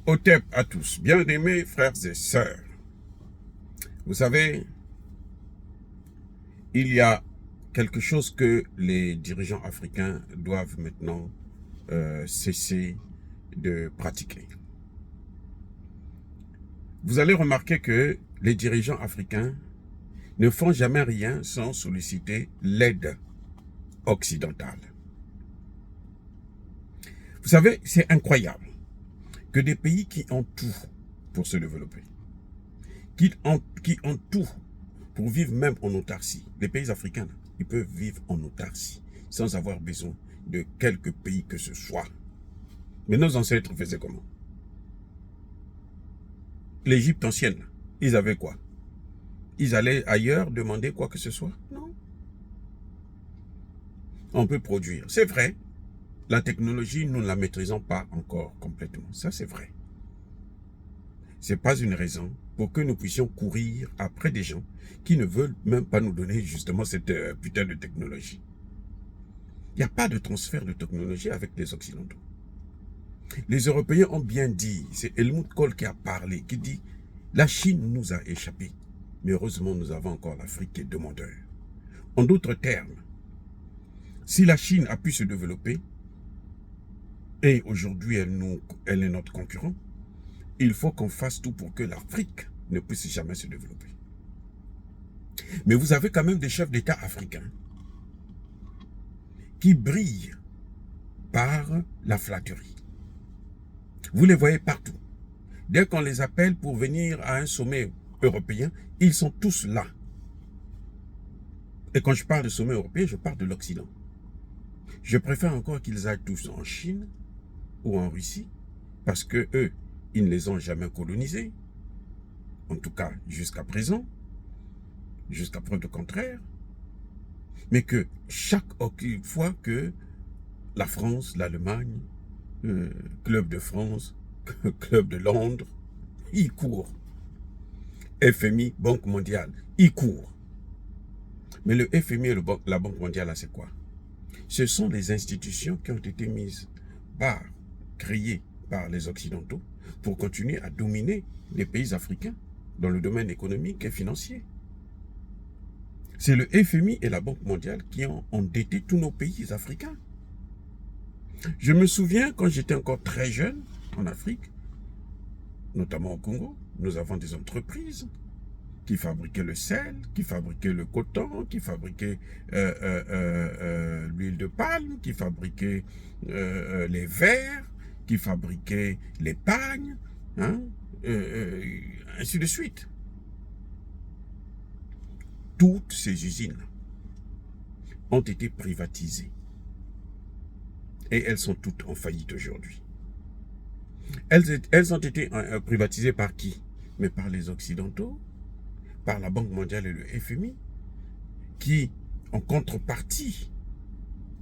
Otep à tous, bien-aimés frères et sœurs. Vous savez, il y a quelque chose que les dirigeants africains doivent maintenant cesser de pratiquer. Vous allez remarquer que les dirigeants africains ne font jamais rien sans solliciter l'aide occidentale. Vous savez, c'est incroyable que des pays qui ont tout pour se développer, qui ont tout pour vivre même en autarcie. Les pays africains, ils peuvent vivre en autarcie sans avoir besoin de quelques pays que ce soit. Mais nos ancêtres faisaient comment? L'Égypte ancienne, ils avaient quoi? Ils allaient ailleurs demander quoi que ce soit? Non. On peut produire. C'est vrai. La technologie, nous ne la maîtrisons pas encore complètement. Ça, c'est vrai. Ce n'est pas une raison pour que nous puissions courir après des gens qui ne veulent même pas nous donner justement cette putain de technologie. Il n'y a pas de transfert de technologie avec les Occidentaux. Les Européens ont bien dit, c'est Helmut Kohl qui a parlé, qui dit « La Chine nous a échappé, mais heureusement nous avons encore l'Afrique qui est demandeur. » En d'autres termes, si la Chine a pu se développer, et aujourd'hui elle est notre concurrent, il faut qu'on fasse tout pour que l'Afrique ne puisse jamais se développer. Mais vous avez quand même des chefs d'État africains qui brillent par la flatterie. Vous les voyez partout. Dès qu'on les appelle pour venir à un sommet européen, ils sont tous là. Et quand je parle de sommet européen, je parle de l'Occident. Je préfère encore qu'ils aillent tous en Chine ou en Russie, parce que eux, ils ne les ont jamais colonisés, en tout cas jusqu'à présent, jusqu'à preuve de contraire, mais que chaque fois que la France, l'Allemagne, Club de France, Club de Londres, ils courent. FMI, Banque mondiale, ils courent. Mais le FMI et la Banque mondiale, c'est quoi? Ce sont les institutions qui ont été mises créées par les Occidentaux pour continuer à dominer les pays africains dans le domaine économique et financier. C'est le FMI et la Banque mondiale qui ont endetté tous nos pays africains. Je me souviens quand j'étais encore très jeune en Afrique, notamment au Congo, nous avons des entreprises qui fabriquaient le sel, qui fabriquaient le coton, qui fabriquaient l'huile de palme, qui fabriquaient les verres, qui fabriquaient les pagnes, hein, ainsi de suite. Toutes ces usines ont été privatisées. Et elles sont toutes en faillite aujourd'hui. Elles ont été privatisées par qui? Mais par les Occidentaux, par la Banque mondiale et le FMI, qui, en contrepartie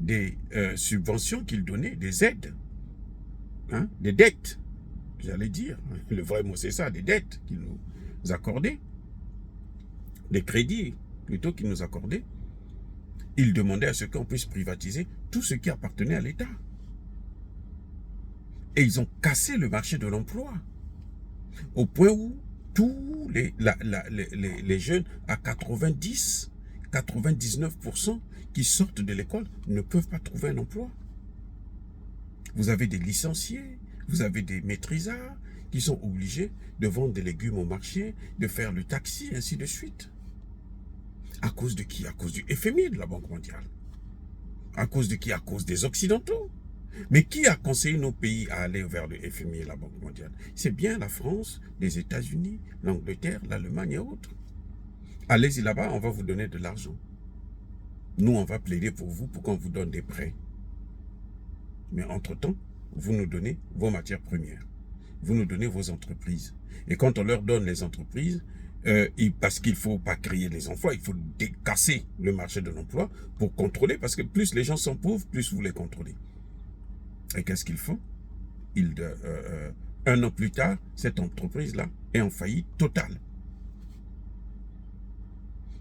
des subventions qu'ils donnaient, des aides, hein, des dettes, j'allais dire, le vrai mot c'est ça, des dettes qu'ils nous accordaient, des crédits plutôt qu'ils nous accordaient, ils demandaient à ce qu'on puisse privatiser tout ce qui appartenait à l'État. Et ils ont cassé le marché de l'emploi, au point où tous les jeunes à 90, 99% qui sortent de l'école ne peuvent pas trouver un emploi. Vous avez des licenciés, vous avez des maîtrisards qui sont obligés de vendre des légumes au marché, de faire le taxi, ainsi de suite. À cause de qui? À cause du FMI, de la Banque mondiale. À cause de qui? À cause des Occidentaux. Mais qui a conseillé nos pays à aller vers le FMI et la Banque mondiale? C'est bien la France, les États-Unis, l'Angleterre, l'Allemagne et autres. Allez-y là-bas, on va vous donner de l'argent. Nous, on va plaider pour vous pour qu'on vous donne des prêts. Mais entre-temps, vous nous donnez vos matières premières. Vous nous donnez vos entreprises. Et quand on leur donne les entreprises, parce qu'il ne faut pas créer les emplois, il faut décasser le marché de l'emploi pour contrôler, parce que plus les gens sont pauvres, plus vous les contrôlez. Et qu'est-ce qu'ils font? Un an plus tard, cette entreprise-là est en faillite totale.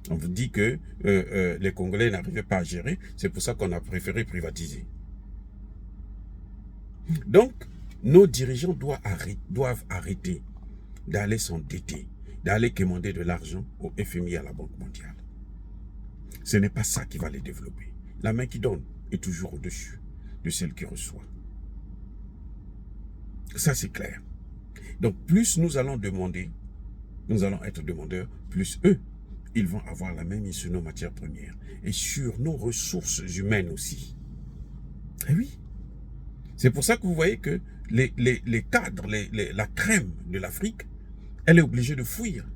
On vous dit que les Congolais n'arrivaient pas à gérer, c'est pour ça qu'on a préféré privatiser. Donc, Nos dirigeants doivent arrêter d'aller s'endetter, d'aller commander de l'argent au FMI, à la Banque mondiale. Ce n'est pas ça qui va les développer. La main qui donne est toujours au-dessus de celle qui reçoit. Ça, c'est clair. Donc, plus nous allons demander, nous allons être demandeurs, plus eux, ils vont avoir la même mise sur nos matières premières et sur nos ressources humaines aussi. Et oui. C'est pour ça que vous voyez que les cadres, la crème de l'Afrique, elle est obligée de fuir.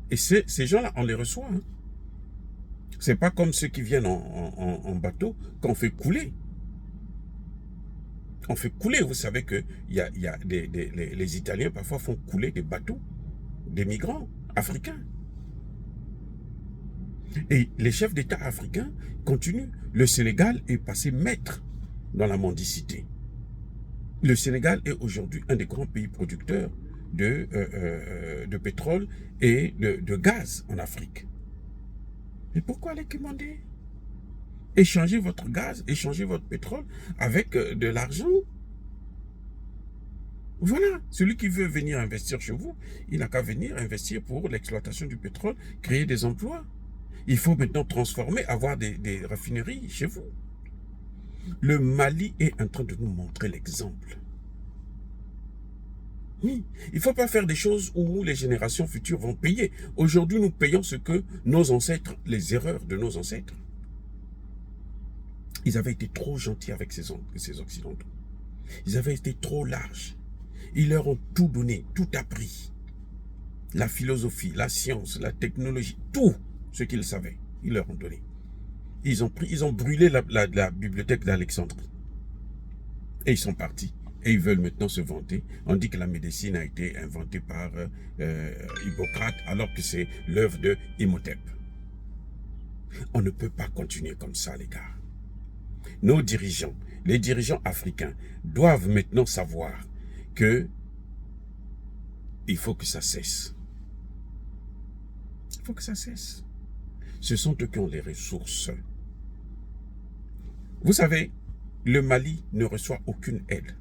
Et ces gens-là, on les reçoit. Hein. C'est pas comme ceux qui viennent en bateau qu'on fait couler. On fait couler. Vous savez que les Italiens parfois font couler des bateaux, des migrants africains. Et les chefs d'État africains continuent. Le Sénégal est passé maître dans la mendicité. Le Sénégal est aujourd'hui un des grands pays producteurs de pétrole et de gaz en Afrique. Mais pourquoi les commander? Échangez votre gaz, échangez votre pétrole avec de l'argent. Voilà, celui qui veut venir investir chez vous, il n'a qu'à venir investir pour l'exploitation du pétrole, créer des emplois. Il faut maintenant transformer, avoir des raffineries chez vous. Le Mali est en train de nous montrer l'exemple. Oui, il ne faut pas faire des choses où les générations futures vont payer. Aujourd'hui, nous payons ce que nos ancêtres, les erreurs de nos ancêtres. Ils avaient été trop gentils avec ces Occidentaux. Ils avaient été trop larges. Ils leur ont tout donné, tout appris. La philosophie, la science, la technologie, tout ce qu'ils savaient, ils leur ont donné. Ils ont brûlé la bibliothèque d'Alexandrie. Et ils sont partis. Et ils veulent maintenant se vanter. On dit que la médecine a été inventée par Hippocrate, alors que c'est l'œuvre de Imhotep. On ne peut pas continuer comme ça, les gars. Nos dirigeants, les dirigeants africains, doivent maintenant savoir que il faut que ça cesse. Il faut que ça cesse. Ce sont eux qui ont les ressources. Vous savez, le Mali ne reçoit aucune aide.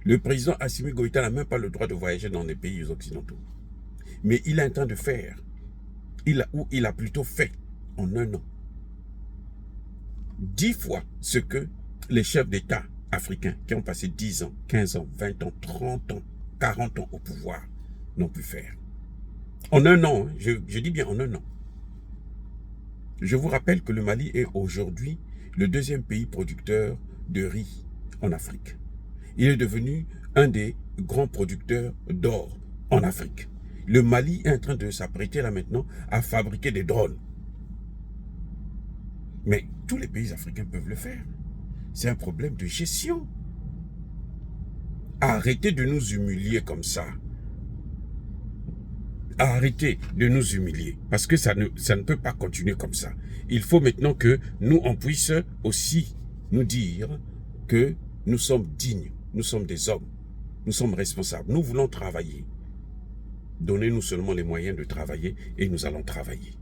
Le président Assimi Goïta n'a même pas le droit de voyager dans les pays occidentaux. Mais il est en train de faire, il a plutôt fait en un an, 10 fois ce que les chefs d'État africains qui ont passé 10 ans, 15 ans, 20 ans, 30 ans, 40 ans au pouvoir n'ont pu faire. En un an, hein, je dis bien en un an. Je vous rappelle que le Mali est aujourd'hui le deuxième pays producteur de riz en Afrique. Il est devenu un des grands producteurs d'or en Afrique. Le Mali est en train de s'apprêter là maintenant à fabriquer des drones. Mais tous les pays africains peuvent le faire. C'est un problème de gestion. Arrêtez de nous humilier comme ça. Arrêtez de nous humilier. Parce que ça ne peut pas continuer comme ça. Il faut maintenant que nous, on puisse aussi nous dire que nous sommes dignes. Nous sommes des hommes. Nous sommes responsables. Nous voulons travailler. Donnez-nous seulement les moyens de travailler et nous allons travailler.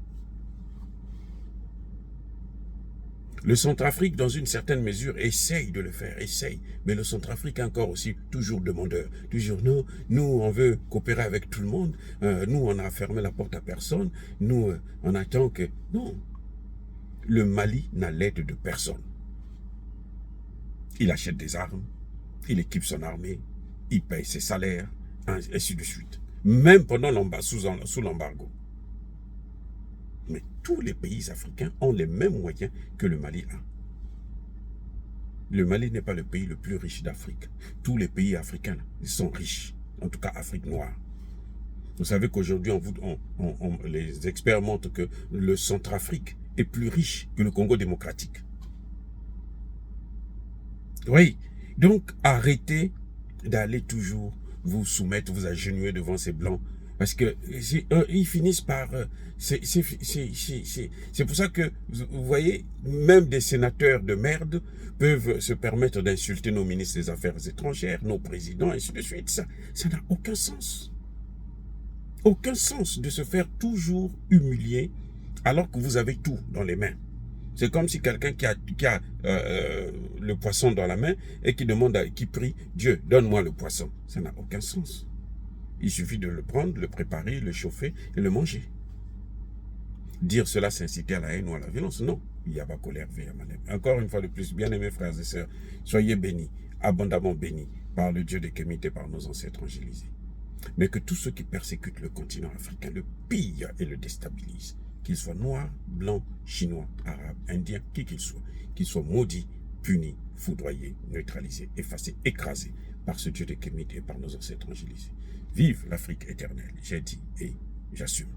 Le Centrafrique, dans une certaine mesure, essaye de le faire, essaye. Mais le Centrafrique est encore aussi toujours demandeur. Toujours, non, nous, on veut coopérer avec tout le monde. Nous, on a fermé la porte à personne. Nous, on attend que... Non. Le Mali n'a l'aide de personne. Il achète des armes. Il équipe son armée. Il paye ses salaires. Ainsi de suite. Même pendant sous l'embargo. Mais tous les pays africains ont les mêmes moyens que le Mali a. Le Mali n'est pas le pays le plus riche d'Afrique. Tous les pays africains sont riches. En tout cas, Afrique noire. Vous savez qu'aujourd'hui, les experts montrent que le Centrafrique est plus riche que le Congo démocratique. Oui. Donc, arrêtez d'aller toujours vous soumettre, vous agenouiller devant ces blancs. Parce que ils finissent par... C'est pour ça que, vous voyez, même des sénateurs de merde peuvent se permettre d'insulter nos ministres des Affaires étrangères, nos présidents, ainsi de suite. Ça n'a aucun sens. Aucun sens de se faire toujours humilier alors que vous avez tout dans les mains. C'est comme si quelqu'un qui a le poisson dans la main et qui prie, Dieu, donne-moi le poisson. Ça n'a aucun sens. Il suffit de le prendre, le préparer, le chauffer et le manger. Dire cela, c'est inciter à la haine ou à la violence. Non. Yaba colère, encore une fois de plus, bien-aimés frères et sœurs, soyez bénis, abondamment bénis par le Dieu de Kémite et par nos ancêtres angélisés. Mais que tous ceux qui persécutent le continent africain le pillent et le déstabilisent, qu'ils soient noirs, blancs, chinois, arabes, indiens, qui qu'ils soient maudits, punis, foudroyés, neutralisés, effacés, écrasés par ce Dieu de Kémite et par nos ancêtres angélisés. Vive l'Afrique éternelle, j'ai dit et j'assume.